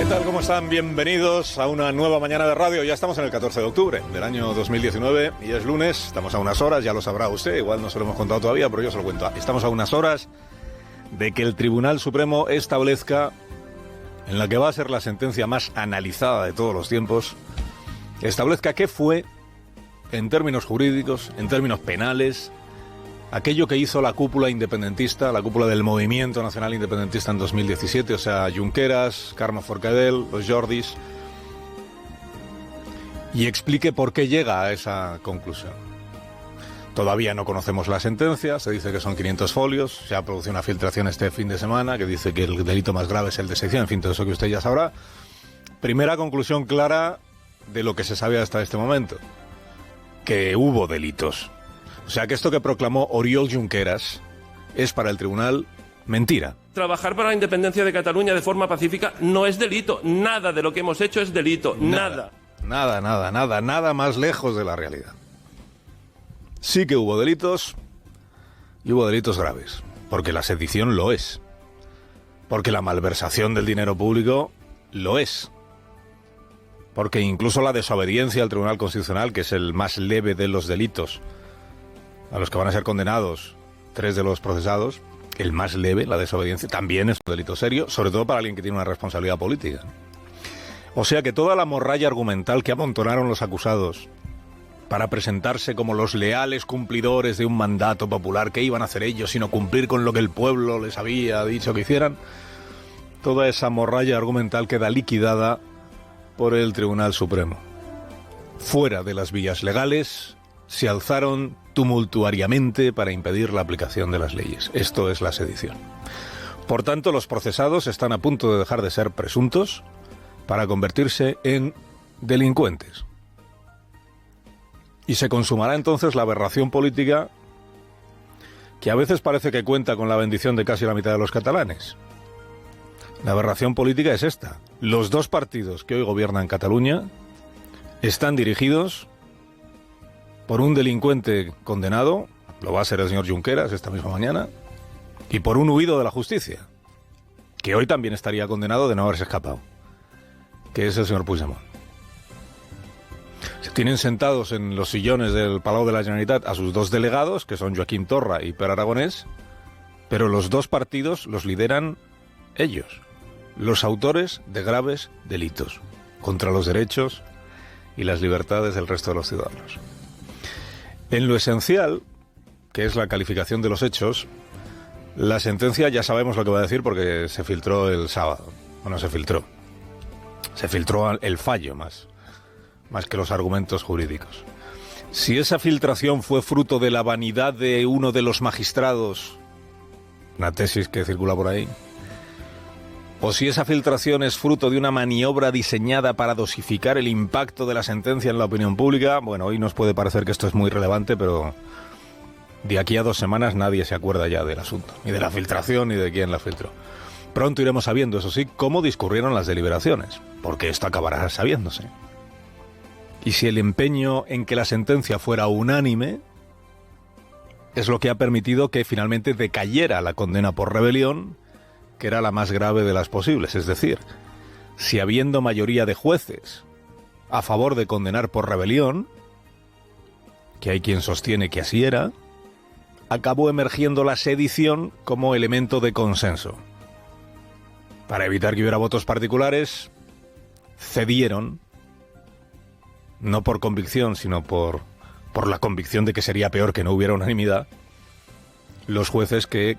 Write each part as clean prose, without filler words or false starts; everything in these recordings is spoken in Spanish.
¿Qué tal? ¿Cómo están? Bienvenidos a una nueva mañana de radio. Ya estamos en el 14 de octubre del año 2019 y es lunes. Estamos a unas horas, ya lo sabrá usted, igual no se lo hemos contado todavía, pero yo se lo cuento. Estamos a unas horas de que el Tribunal Supremo establezca, en la que va a ser la sentencia más analizada de todos los tiempos, establezca qué fue, en términos jurídicos, en términos penales, aquello que hizo la cúpula independentista, la cúpula del Movimiento Nacional Independentista en 2017, o sea, Junqueras, Carme Forcadell, los Jordis, y explique por qué llega a esa conclusión. Todavía no conocemos la sentencia, se dice que son 500 folios, se ha producido una filtración este fin de semana que dice que el delito más grave es el de sección, en fin, todo eso que usted ya sabrá. Primera conclusión clara de lo que se sabe hasta este momento, que hubo delitos. O sea que esto que proclamó Oriol Junqueras es para el tribunal mentira. Trabajar para la independencia de Cataluña de forma pacífica no es delito. Nada de lo que hemos hecho es delito. Nada. Nada más lejos de la realidad. Sí que hubo delitos, y hubo delitos graves, porque la sedición lo es, porque la malversación del dinero público lo es, porque incluso la desobediencia al Tribunal Constitucional, que es el más leve de los delitos a los que van a ser condenados 3 de los procesados, el más leve, la desobediencia, también es un delito serio, sobre todo para alguien que tiene una responsabilidad política. O sea que toda la morralla argumental que amontonaron los acusados para presentarse como los leales cumplidores de un mandato popular, ¿qué iban a hacer ellos sino cumplir con lo que el pueblo les había dicho que hicieran? Toda esa morralla argumental queda liquidada por el Tribunal Supremo. Fuera de las vías legales se alzaron tumultuariamente para impedir la aplicación de las leyes. Esto es la sedición. Por tanto, los procesados están a punto de dejar de ser presuntos para convertirse en delincuentes. Y se consumará entonces la aberración política que a veces parece que cuenta con la bendición de casi la mitad de los catalanes. La aberración política es esta. Los 2 partidos que hoy gobiernan Cataluña están dirigidos por un delincuente condenado, lo va a ser el señor Junqueras esta misma mañana, y por un huido de la justicia, que hoy también estaría condenado de no haberse escapado, que es el señor Puigdemont. Se tienen sentados en los sillones del Palau de la Generalitat a sus 2 delegados, que son Joaquim Torra y Pere Aragonès, pero los 2 partidos los lideran ellos, los autores de graves delitos contra los derechos y las libertades del resto de los ciudadanos. En lo esencial, que es la calificación de los hechos, la sentencia ya sabemos lo que va a decir porque se filtró el sábado. Bueno, se filtró el fallo más que los argumentos jurídicos. Si esa filtración fue fruto de la vanidad de uno de los magistrados, una tesis que circula por ahí, o si esa filtración es fruto de una maniobra diseñada para dosificar el impacto de la sentencia en la opinión pública, bueno, hoy nos puede parecer que esto es muy relevante, pero de aquí a 2 semanas nadie se acuerda ya del asunto, ni de la filtración, ni de quién la filtró. Pronto iremos sabiendo, eso sí, cómo discurrieron las deliberaciones, porque esto acabará sabiéndose. Y si el empeño en que la sentencia fuera unánime es lo que ha permitido que finalmente decayera la condena por rebelión, que era la más grave de las posibles. Es decir, si habiendo mayoría de jueces a favor de condenar por rebelión, que hay quien sostiene que así era, acabó emergiendo la sedición como elemento de consenso. Para evitar que hubiera votos particulares, cedieron, no por convicción, sino por la convicción de que sería peor que no hubiera unanimidad, los jueces que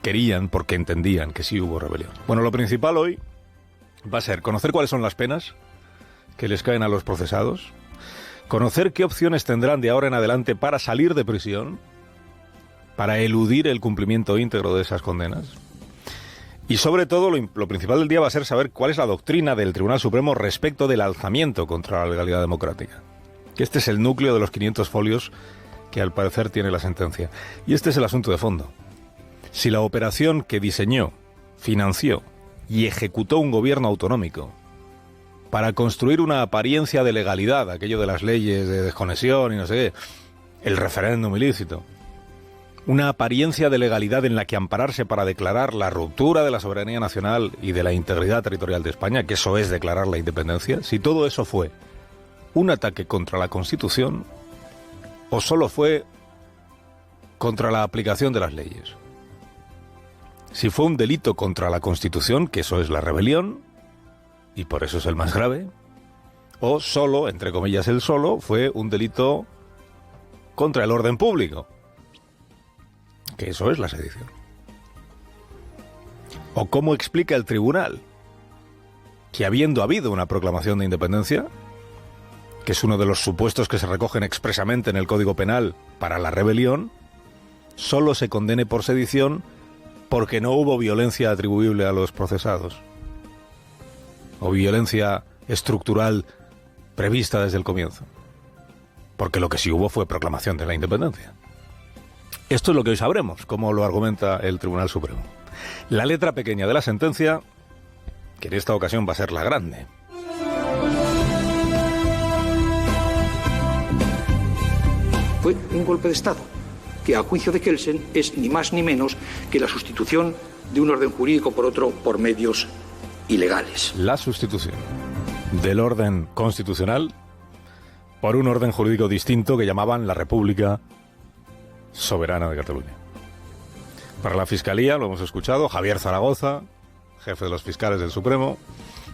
querían porque entendían que sí hubo rebelión. Bueno, lo principal hoy va a ser conocer cuáles son las penas que les caen a los procesados, conocer qué opciones tendrán de ahora en adelante para salir de prisión, para eludir el cumplimiento íntegro de esas condenas, y sobre todo lo principal del día va a ser saber cuál es la doctrina del Tribunal Supremo respecto del alzamiento contra la legalidad democrática. Que este es el núcleo de los 500 folios que al parecer tiene la sentencia. Y este es el asunto de fondo. Si la operación que diseñó, financió y ejecutó un gobierno autonómico para construir una apariencia de legalidad, aquello de las leyes de desconexión y no sé qué, el referéndum ilícito, una apariencia de legalidad en la que ampararse para declarar la ruptura de la soberanía nacional y de la integridad territorial de España, que eso es declarar la independencia, si todo eso fue un ataque contra la Constitución o solo fue contra la aplicación de las leyes. Si fue un delito contra la Constitución, que eso es la rebelión, y por eso es el más grave, o solo, entre comillas el solo, fue un delito contra el orden público, que eso es la sedición. ¿O cómo explica el tribunal que habiendo habido una proclamación de independencia, que es uno de los supuestos que se recogen expresamente en el Código Penal para la rebelión, solo se condene por sedición porque no hubo violencia atribuible a los procesados? O violencia estructural prevista desde el comienzo. Porque lo que sí hubo fue proclamación de la independencia. Esto es lo que hoy sabremos, como lo argumenta el Tribunal Supremo. La letra pequeña de la sentencia, que en esta ocasión va a ser la grande. Fue un golpe de Estado, que a juicio de Kelsen es ni más ni menos que la sustitución de un orden jurídico por otro por medios ilegales. La sustitución del orden constitucional por un orden jurídico distinto que llamaban la República Soberana de Cataluña. Para la Fiscalía, lo hemos escuchado, Javier Zaragoza, jefe de los fiscales del Supremo.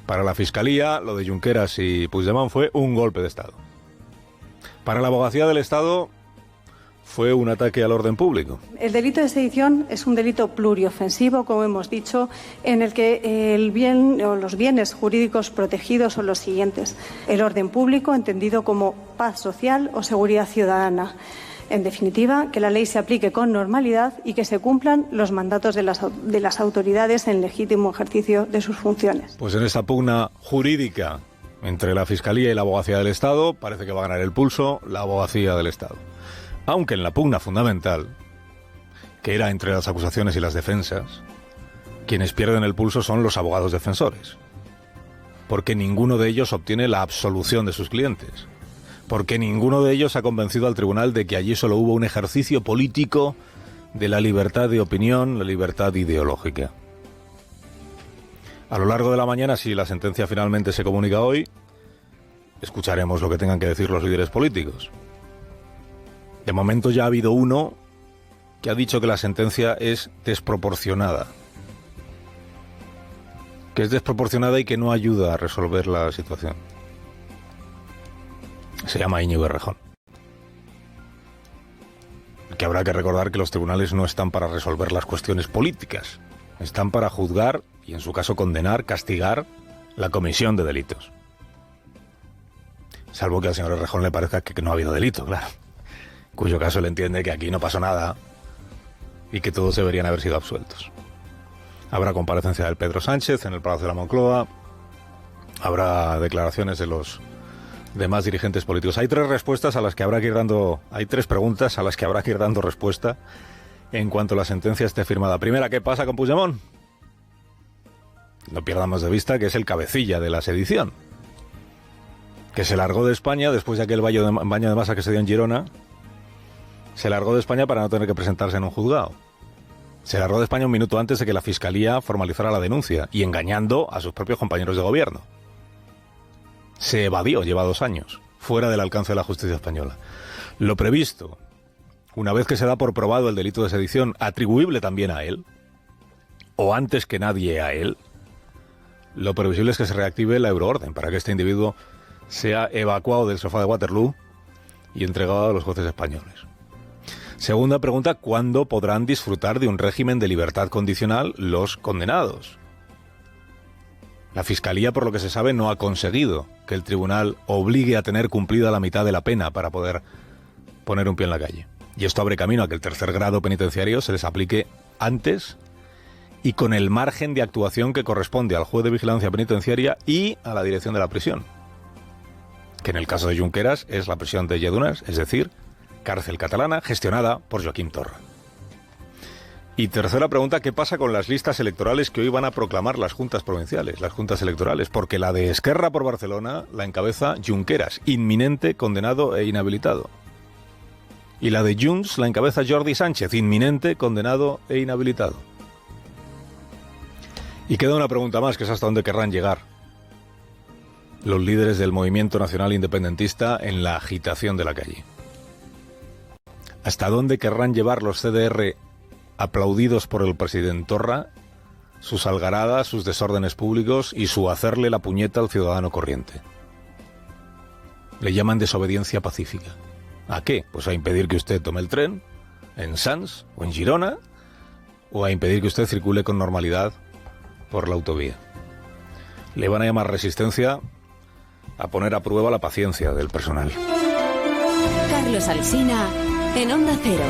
Para la Fiscalía, lo de Junqueras y Puigdemont fue un golpe de Estado. Para la Abogacía del Estado, fue un ataque al orden público. El delito de sedición es un delito pluriofensivo, como hemos dicho, en el que el bien o los bienes jurídicos protegidos son los siguientes: el orden público, entendido como paz social o seguridad ciudadana. En definitiva, que la ley se aplique con normalidad y que se cumplan los mandatos de las autoridades en legítimo ejercicio de sus funciones. Pues en esta pugna jurídica entre la Fiscalía y la Abogacía del Estado, parece que va a ganar el pulso la Abogacía del Estado. Aunque en la pugna fundamental, que era entre las acusaciones y las defensas, quienes pierden el pulso son los abogados defensores. Porque ninguno de ellos obtiene la absolución de sus clientes. Porque ninguno de ellos ha convencido al tribunal de que allí solo hubo un ejercicio político de la libertad de opinión, la libertad ideológica. A lo largo de la mañana, si la sentencia finalmente se comunica hoy, escucharemos lo que tengan que decir los líderes políticos. De momento ya ha habido uno que ha dicho que la sentencia es desproporcionada. Que es desproporcionada y que no ayuda a resolver la situación. Se llama Íñigo Errejón. Que habrá que recordar que los tribunales no están para resolver las cuestiones políticas. Están para juzgar y, en su caso, condenar, castigar la comisión de delitos. Salvo que al señor Errejón le parezca que no ha habido delito, claro. En cuyo caso él entiende que aquí no pasó nada y que todos deberían haber sido absueltos. Habrá comparecencia del Pedro Sánchez en el Palacio de la Moncloa. Habrá declaraciones de los demás dirigentes políticos. Hay tres respuestas a las que habrá que ir dando... Hay tres preguntas a las que habrá que ir dando respuesta en cuanto la sentencia esté firmada. Primera, ¿qué pasa con Puigdemont? No pierdamos de vista que es el cabecilla de la sedición, que se largó de España después de aquel baño de masa que se dio en Girona. Se largó de España para no tener que presentarse en un juzgado. Se largó de España un minuto antes de que la Fiscalía formalizara la denuncia y engañando a sus propios compañeros de gobierno. Se evadió, lleva 2 años, fuera del alcance de la justicia española. Lo previsto, una vez que se da por probado el delito de sedición, atribuible también a él, o antes que nadie a él, lo previsible es que se reactive la euroorden para que este individuo sea evacuado del sofá de Waterloo y entregado a los jueces españoles. Segunda pregunta, ¿cuándo podrán disfrutar de un régimen de libertad condicional los condenados? La Fiscalía, por lo que se sabe, no ha conseguido que el tribunal obligue a tener cumplida la mitad de la pena para poder poner un pie en la calle. Y esto abre camino a que el tercer grado penitenciario se les aplique antes y con el margen de actuación que corresponde al juez de vigilancia penitenciaria y a la dirección de la prisión. Que en el caso de Junqueras es la prisión de Lledoners, es decir, cárcel catalana gestionada por Joaquim Torra. Y tercera pregunta, ¿qué pasa con las listas electorales que hoy van a proclamar las juntas provinciales, las juntas electorales? Porque la de Esquerra por Barcelona la encabeza Junqueras, inminente, condenado e inhabilitado. Y la de Junts la encabeza Jordi Sánchez, inminente, condenado e inhabilitado. Y queda una pregunta más, que es hasta dónde querrán llegar los líderes del movimiento nacional independentista en la agitación de la calle. ¿Hasta dónde querrán llevar los CDR, aplaudidos por el presidente Torra, sus algaradas, sus desórdenes públicos y su hacerle la puñeta al ciudadano corriente? Le llaman desobediencia pacífica. ¿A qué? Pues a impedir que usted tome el tren en Sants o en Girona, o a impedir que usted circule con normalidad por la autovía. Le van a llamar resistencia a poner a prueba la paciencia del personal. Carlos Alsina, en Onda Cero.